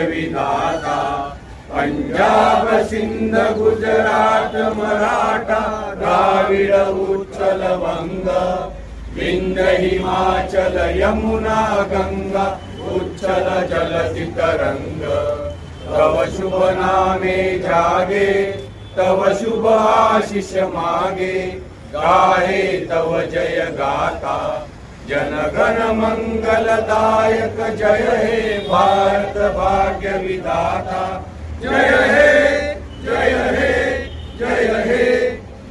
विधाता। पंजाब सिंध गुजरात मराठा द्राविड उत्कल वंग, विंध्य हिमाचल यमुना गंगा उच्छल जलधि तरंग। तव शुभ नामे जागे तव शुभ आशीष मागे, गाहे तव जय गाथा जन गण मंगलदायक। जय हे भारत भाग्य विधाता, जय हे जय हे जय हे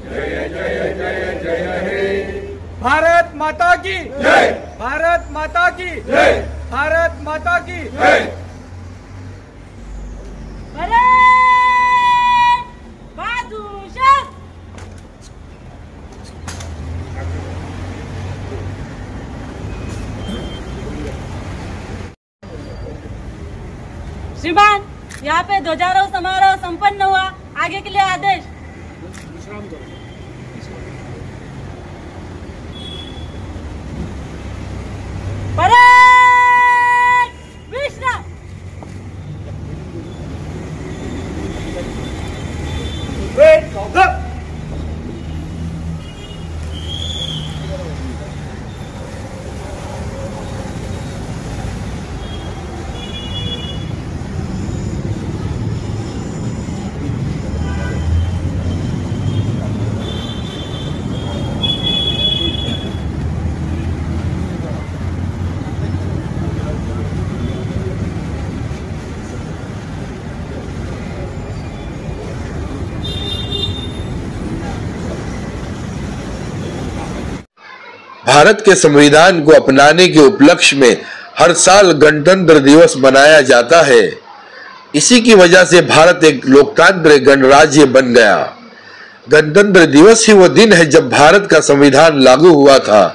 जय जय जय जय हे। भारत माता की जय, भारत माता की जय, भारत माता की जय। श्रीमान, यहाँ पे ध्वजारोहण समारोह संपन्न हुआ। आगे के लिए आदेश। परेड विश्राम। भारत के संविधान को अपनाने के उपलक्ष्य में हर साल गणतंत्र दिवस मनाया जाता है। इसी की वजह से भारत एक लोकतांत्रिक गणराज्य बन गया। गणतंत्र दिवस ही वो दिन है जब भारत का संविधान लागू हुआ था।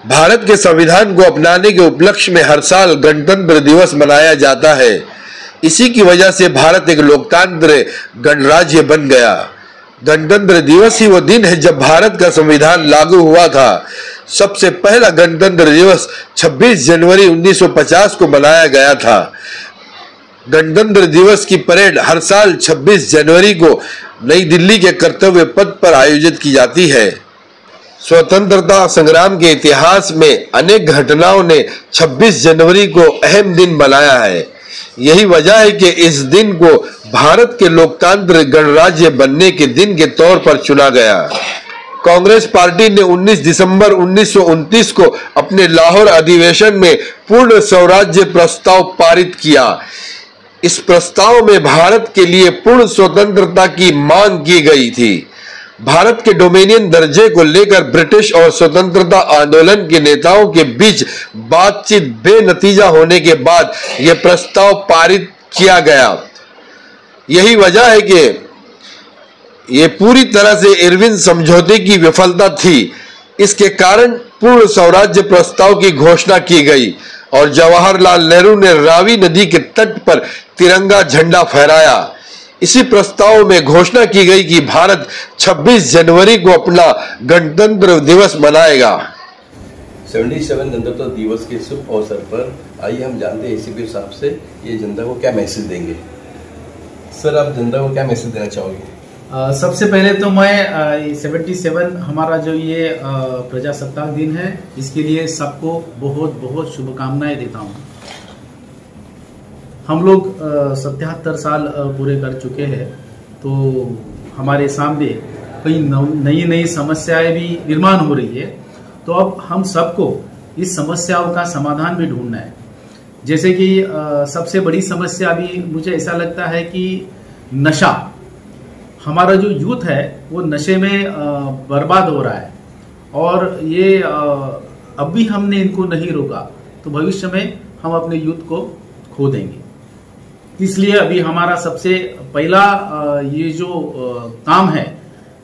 भारत के संविधान को अपनाने के उपलक्ष्य में हर साल गणतंत्र दिवस मनाया जाता है। इसी की वजह से भारत एक लोकतांत्रिक गणराज्य बन गया। गणतंत्र दिवस ही वो दिन है जब भारत का संविधान लागू हुआ था। सबसे पहला गणतंत्र दिवस 26 जनवरी 1950 को मनाया गया था। गणतंत्र दिवस की परेड हर साल 26 जनवरी को नई दिल्ली के कर्तव्य पथ पर आयोजित की जाती है। स्वतंत्रता संग्राम के इतिहास में अनेक घटनाओं ने 26 जनवरी को अहम दिन बनाया है। यही वजह है कि इस दिन को भारत के लोकतांत्रिक गणराज्य बनने के दिन के तौर पर चुना गया। कांग्रेस पार्टी ने 19 दिसंबर 1929 को अपने लाहौर अधिवेशन में पूर्ण स्वराज्य प्रस्ताव पारित किया। इस प्रस्ताव में भारत के लिए पूर्ण स्वतंत्रता की मांग की गई थी। भारत के डोमिनियन दर्जे को लेकर ब्रिटिश और स्वतंत्रता आंदोलन के नेताओं के बीच बातचीत बेनतीजा होने के बाद यह प्रस्ताव पारित किया गया। यही वजह है कि यह पूरी तरह से इरविन समझौते की विफलता थी। इसके कारण पूर्ण स्वराज्य प्रस्ताव की घोषणा की गई और जवाहरलाल नेहरू ने रावी नदी के तट पर तिरंगा झंडा फहराया। इसी प्रस्ताव में घोषणा की गई कि भारत 26 जनवरी को अपना गणतंत्र दिवस मनाएगा। 77 गणतंत्र दिवस के शुभ अवसर पर आइए हम जानते हैं एसीपी साहब से ये जनता को क्या मैसेज देंगे। सर, आप जनता को क्या मैसेज देना चाहोगे? सबसे पहले तो मैं 77 हमारा जो ये प्रजासत्ताक दिन है, इसके लिए सबको बहुत बहुत शुभकामनाएं देता हूँ। हम लोग 77 साल पूरे कर चुके हैं, तो हमारे सामने कई नई नई समस्याएं भी निर्माण हो रही है। तो अब हम सबको इस समस्याओं का समाधान भी ढूंढना है। जैसे कि सबसे बड़ी समस्या भी मुझे ऐसा लगता है कि नशा। हमारा जो यूथ है वो नशे में बर्बाद हो रहा है, और ये अब भी हमने इनको नहीं रोका तो भविष्य में हम अपने यूथ को खो देंगे। इसलिए अभी हमारा सबसे पहला ये जो काम है,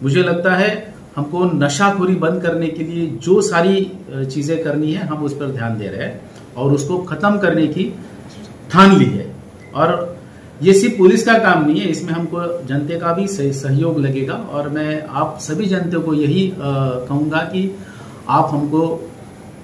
मुझे लगता है हमको नशाखोरी बंद करने के लिए जो सारी चीजें करनी है हम उस पर ध्यान दे रहे हैं और उसको खत्म करने की ठान ली है। और ये सिर्फ पुलिस का काम नहीं है, इसमें हमको जनता का भी सहयोग लगेगा। और मैं आप सभी जनता को यही कहूंगा कि आप हमको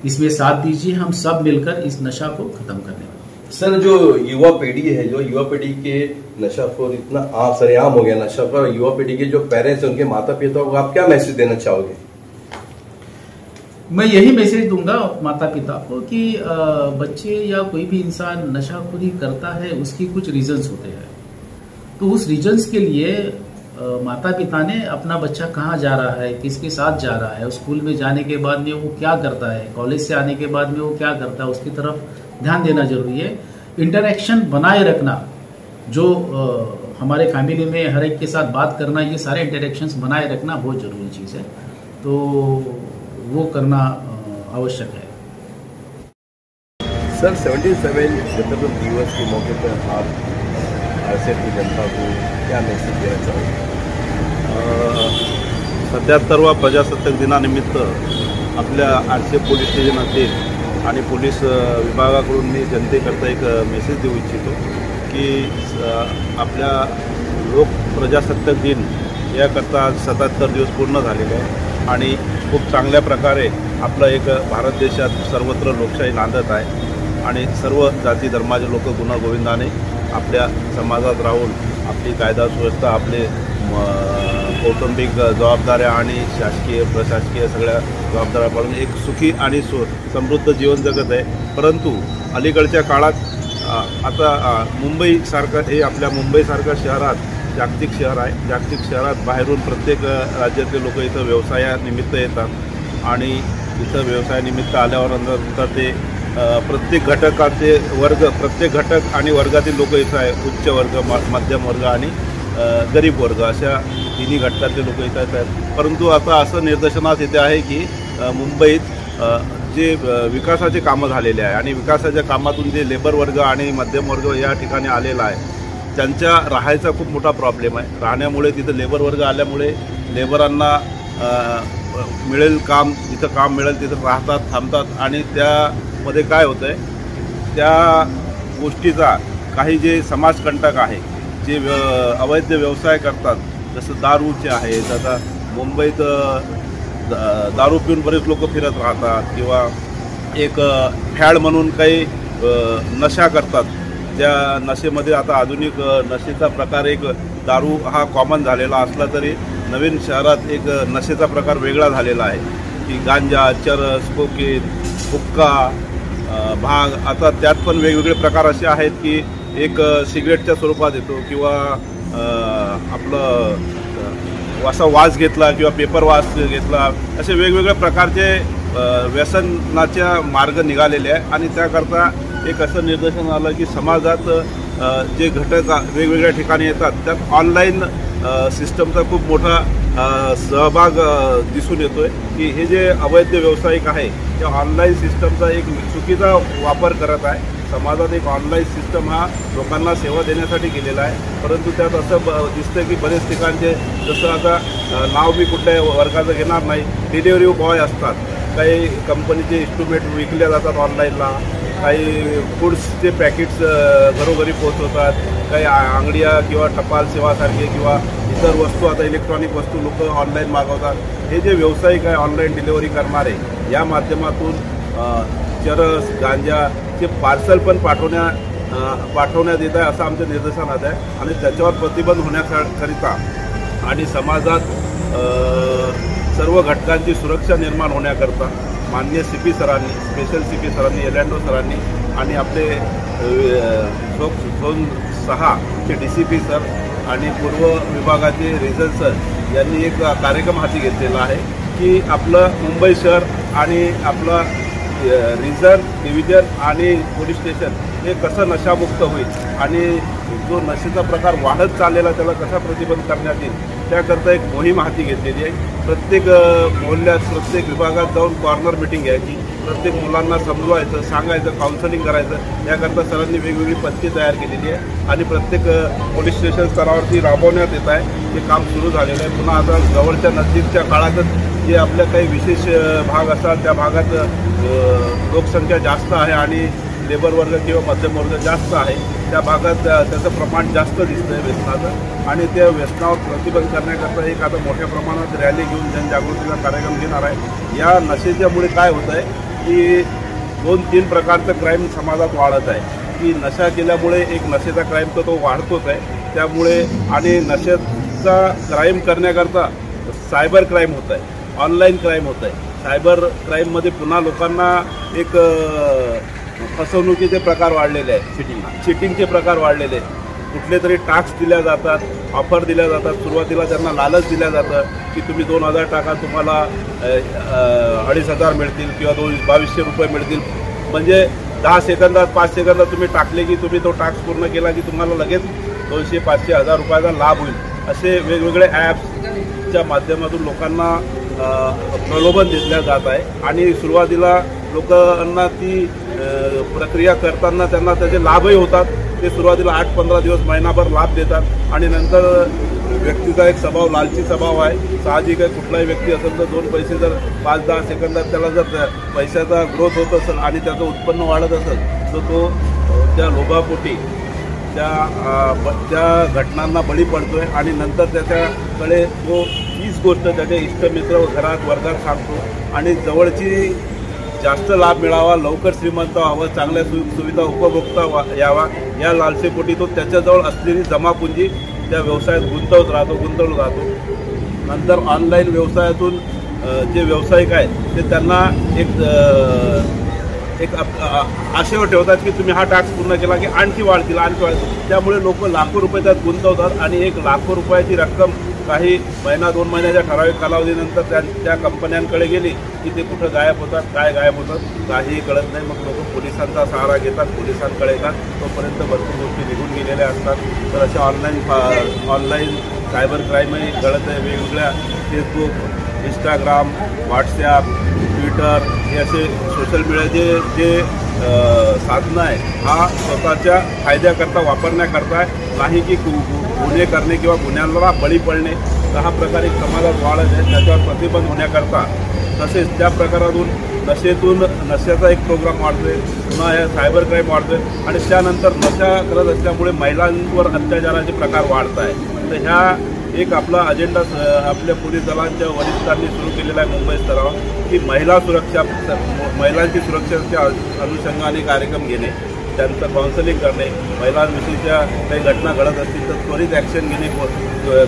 इसमें साथ दीजिए, हम सब मिलकर इस नशा को खत्म करने सर जो युवा पीढ़ी है, जो युवा पीढ़ी के नशाखोर इतना सरेआम हो गया नशाखोर, युवा पीढ़ी के जो पेरेंट्स हैं उनके माता पिता को आप क्या मैसेज देना चाहोगे? मैं यही मैसेज दूंगा माता पिता को कि बच्चे या कोई भी इंसान नशाखोरी करता है उसकी कुछ रीजंस होते हैं। तो उस रीजंस के लिए माता पिता ने अपना बच्चा कहाँ जा रहा है, किसके साथ जा रहा है, स्कूल में जाने के बाद में वो क्या करता है, कॉलेज से आने के बाद में वो क्या करता है, उसकी तरफ ध्यान देना जरूरी है। इंटरेक्शन बनाए रखना, जो हमारे फैमिली में हर एक के साथ बात करना, ये सारे इंटरेक्शंस बनाए रखना बहुत जरूरी चीज़ है। तो वो करना आवश्यक है। सर 77 गणतंत्र दिवस के मौके पर आप आरसीएफ की जनता को क्या मैसेज देना चाहोगे? 77वा प्रजासत्ताक दिनानिमित्त आपल्या आरसीएफ पोलीस स्टेशन असेल आणि पोलीस विभागाकडून मी जनतेकरता एक मेसेज देऊ इच्छितो की आपल्या लोक प्रजासत्ताक दिन याकरता 77 दिवस पूर्ण झालेले आहे आणि खूप चांगल्या प्रकारे आपला एक भारत देशात सर्वत्र लोकशाही नांदत आहे आणि सर्व जाती धर्माचे लोक गुण्यागोविंदाने आपल्या समाजात राहून आपली कायदा सुव्यवस्था, आपले कौटुंबिक जबाबदाऱ्या आणि शासकीय प्रशासकीय सगळ्या जबाबदाऱ्या पाळून एक सुखी आणि समृद्ध जीवन जगत आहे। परंतु अलीकडच्या काळात आता मुंबईसारखं हे आपल्या मुंबईसारख्या शहरात जागतिक शहर आहे। जागतिक शहरात बाहेरून प्रत्येक राज्यातले लोक इथं व्यवसायानिमित्त येतात आणि इथं व्यवसायानिमित्त आल्यानंतर ते प्रत्येक घटकाचे वर्ग, प्रत्येक घटक आणि वर्गातील लोक इथं आहे। उच्च वर्ग, मध्यम वर्ग आणि गरीब वर्ग अशा तिन्ही घटकातले लोक इथं आहेत। परंतु आता असं निदर्शनास येते आहे की मुंबईत जे विकासाचे कामं झालेले आहे आणि विकासाच्या कामातून जे लेबर वर्ग आणि मध्यम वर्ग या ठिकाणी आलेला आहे त्यांच्या राहायचा खूप मोठा प्रॉब्लेम आहे। राहण्यामुळे तिथं लेबर वर्ग आल्यामुळे लेबरांना मिळेल काम, जिथं काम मिळेल तिथं राहतात, थांबतात आणि त्यामध्ये काय होतं आहे त्या गोष्टीचा काही जे समाजकंटक आहे, जे अवैध व्यवसाय करतात, जसं दारूचे आहेत। आता मुंबईत दारू पिऊन बरेच लोक फिरत राहतात किंवा एक फॅड म्हणून काही नशा करतात। त्या नशेमध्ये आता आधुनिक नशेचा प्रकार एक दारू हा कॉमन झालेला असला तरी नवीन शहरात एक नशेचा प्रकार वेगळा झालेला आहे की गांजा, चरस, कोकेन, हुक्का, भांग। आता त्यात पण वेगवेगळे प्रकार असे आहेत की एक सिगरेटच्या स्वरूपात येतो किंवा आपलं असा वास घेतला किंवा पेपर वास घेतला, असे वेगवेगळ्या प्रकारचे व्यसनाच्या मार्ग निघालेले आहे आणि त्याकरता एक असं निदर्शन आलं की समाजात जे घटक वेगवेगळ्या ठिकाणी येतात त्यात ऑनलाईन सिस्टमचा खूप मोठा सहभाग दिसून येतोय की हे जे अवैध व्यावसायिक आहे त्या ऑनलाईन सिस्टमचा एक चुकीचा वापर करत आहे। समाजात एक ऑनलाईन सिस्टम हा लोकांना सेवा देण्यासाठी केलेला आहे, परंतु त्यात असं दिसतं की बरेच ठिकाणचे, जसं आता नाव मी कुठल्या वर्गाचं घेणार नाही, डिलिव्हरी बॉय असतात, काही कंपनीचे इन्स्ट्रुमेंट विकले जातात ऑनलाईनला, काही फूड्सचे पॅकेट्स घरोघरी पोहोचवतात, काही अंगड्या किंवा टपाल सेवासारखे किंवा इतर वस्तू, आता इलेक्ट्रॉनिक वस्तू लोक ऑनलाईन मागवतात। हे जे व्यावसायिक आहे ऑनलाईन डिलिव्हरी करणारे, या माध्यमातून चरस, गांजाचे पार्सल पण पाठवण्यात येत आहे असं आमच्या निदर्शनात आहे आणि त्याच्यावर प्रतिबंध होण्याकरिता आणि समाजात सर्व घटकांची सुरक्षा निर्माण होण्याकरता माननीय CP सरांनी, स्पेशल CP सरांनी, एलँडो सरांनी आणि आपले झोन 6 चे DCP सर आणि पूर्व विभागाचे रिजन सर यांनी एक कार्यक्रम हाती घेतलेला आहे की आपलं मुंबई शहर आणि आपलं रिजन, डिव्हिजन आणि पोलीस स्टेशन हे कसं नशामुक्त होईल आणि जो नशेचा प्रकार वाढत चाललेला त्याला कसा प्रतिबंध करण्यात येईल त्याकरता एक मोहीम हाती घेतलेली आहे। प्रत्येक मोहल्ल्यात, प्रत्येक विभागात जाऊन कॉर्नर मीटिंग घ्यायची, प्रत्येक मुलांना समजवायचं, सांगायचं, काउन्सिलिंग करायचं, याकरता सरांनी वेगवेगळी पथके तयार केलेली आहे आणि प्रत्येक पोलीस स्टेशन स्तरावरती राबवण्यात येत आहे। हे काम सुरू झालेलं आहे। पुन्हा आता जवळच्या नजीकच्या काळातच जे आपल्या काही विशेष भाग असतात त्या भागात लोकसंख्या जास्त आहे आणि लेबर वर्ग किंवा मध्यम वर्ग जास्त आहे, त्या भागात त्याचं प्रमाण जास्त दिसतं आहे व्यसनाचं आणि त्या व्यसनावर प्रतिबंध करण्याकरता एक आता मोठ्या प्रमाणात रॅली घेऊन जनजागृतीचा कार्यक्रम घेणार आहे। या नशेच्यामुळे काय होत आहे की 2-3 प्रकारचं क्राईम समाजात वाढत आहे। की नशा केल्यामुळे एक नशेचा क्राईम तर तो वाढतोच आहे, त्यामुळे आणि नशेचा क्राईम करण्याकरता सायबर क्राईम होत आहे, ऑनलाईन क्राईम होत आहे. सायबर क्राईममध्ये पुन्हा लोकांना एक फसवणुकीचे प्रकार वाढलेले आहेत, चिटिंगचे प्रकार वाढलेले आहेत. कुठले तरी टास्क दिल्या जातात, ऑफर दिल्या जातात. सुरुवातीला त्यांना लालच दिल्या जातं की तुम्ही 2000 टाका, तुम्हाला 2500 मिळतील किंवा 2200 रुपये मिळतील. म्हणजे 10 सेकंदात 5 सेकंदात तुम्ही टाकले की तुम्ही तो टास्क पूर्ण केला की तुम्हाला लगेच 200, 500, 1000 रुपयाचा लाभ होईल. असे वेगवेगळे ॲप्सच्या माध्यमातून लोकांना प्रलोभन दिल्या जात आहे. आणि सुरुवातीला लोकांना ती प्रक्रिया करताना त्यांना त्याचे लाभही होतात. ते सुरुवातीला 8-15 दिवस, महिनाभर लाभ देतात आणि नंतर व्यक्तीचा एक स्वभाव, लालची स्वभाव आहे. साहजिक आहे, कुठलाही व्यक्ती असेल तर 2 पैसे जर 5-10 सेकंदात त्याला जर पैशाचा ग्रोथ होत असेल आणि त्याचं उत्पन्न वाढत असेल तर तो त्या लोभापोटी त्या घटनांना बळी पडतोय आणि नंतर त्याच्याकडे तो हीच गोष्ट त्याचे इष्टमित्र घरात वर्गात सांगतो आणि जवळची जास्त लाभ मिळावा, लवकर श्रीमंत व्हावं, चांगल्या सुविधा उपभोगता यावा या लालसेपोटी तो त्याच्याजवळ असलेली जमापुंजी त्या व्यवसायात गुंतवत राहतो. नंतर ऑनलाईन व्यवसायातून जे व्यावसायिक आहेत ते त्यांना एक आशेवर ठेवतात की तुम्ही हा टास्क पूर्ण केला की आणखी वाढतील. त्यामुळे लोक लाखो रुपये त्यात गुंतवतात आणि एक लाखो रुपयाची रक्कम काही महिना 2 महिन्याच्या ठराविक कालावधीनंतर त्या कंपन्यांकडे गेली की ते कुठं गायब होतात, काय गायब होतात काहीही कळत नाही. मग लोक पोलिसांचा सहारा घेतात, पोलिसांकडे येतात. तोपर्यंत भरपूर गोष्टी निघून गेलेल्या असतात. तर अशा ऑनलाईन सायबर क्राईमही घडत आहे. वेगवेगळ्या फेसबुक, इंस्टाग्राम, व्हॉट्सॲप, ट्विटर हे असे सोशल मीडियाचे जे साधनं आहे हा स्वतःच्या फायद्याकरता वापरण्याकरता नाही की गुन्हे करणे किंवा गुन्ह्यांना बळी पडणे. तर हा प्रकार एक समाजात वाढत आहे. त्याच्यावर प्रतिबंध होण्याकरता तसेच त्या प्रकारातून नशेचा एक प्रोग्राम वाढतोय, पुन्हा या सायबर क्राईम वाढतोय आणि त्यानंतर नशा करत असल्यामुळे महिलांवर अत्याचाराचे प्रकार वाढत आहे. तर ह्या एक आपला अजेंडा आपल्या पोलीस दलांच्या वरिष्ठांनी सुरू केलेला आहे मुंबई स्तरावर की महिलांची सुरक्षेच्या अनुषंगाने कार्यक्रम घेणे, त्यांचं काउन्सिलिंग करणे, महिलांविषयीच्या काही घटना घडत असतील तर त्वरित ॲक्शन घेणे,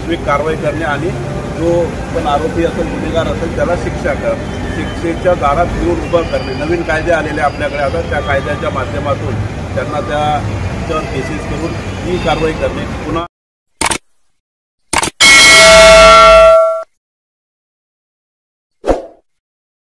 क्विक कारवाई करणे आणि जो पण आरोपी असेल, गुन्हेगार असेल त्याला शिक्षेच्या दारात घेऊन उभं करणे. नवीन कायदे आलेले आपल्याकडे आता त्या कायद्याच्या माध्यमातून त्यांना त्याच्यावर केसेस करून ही कारवाई करणे. पुन्हा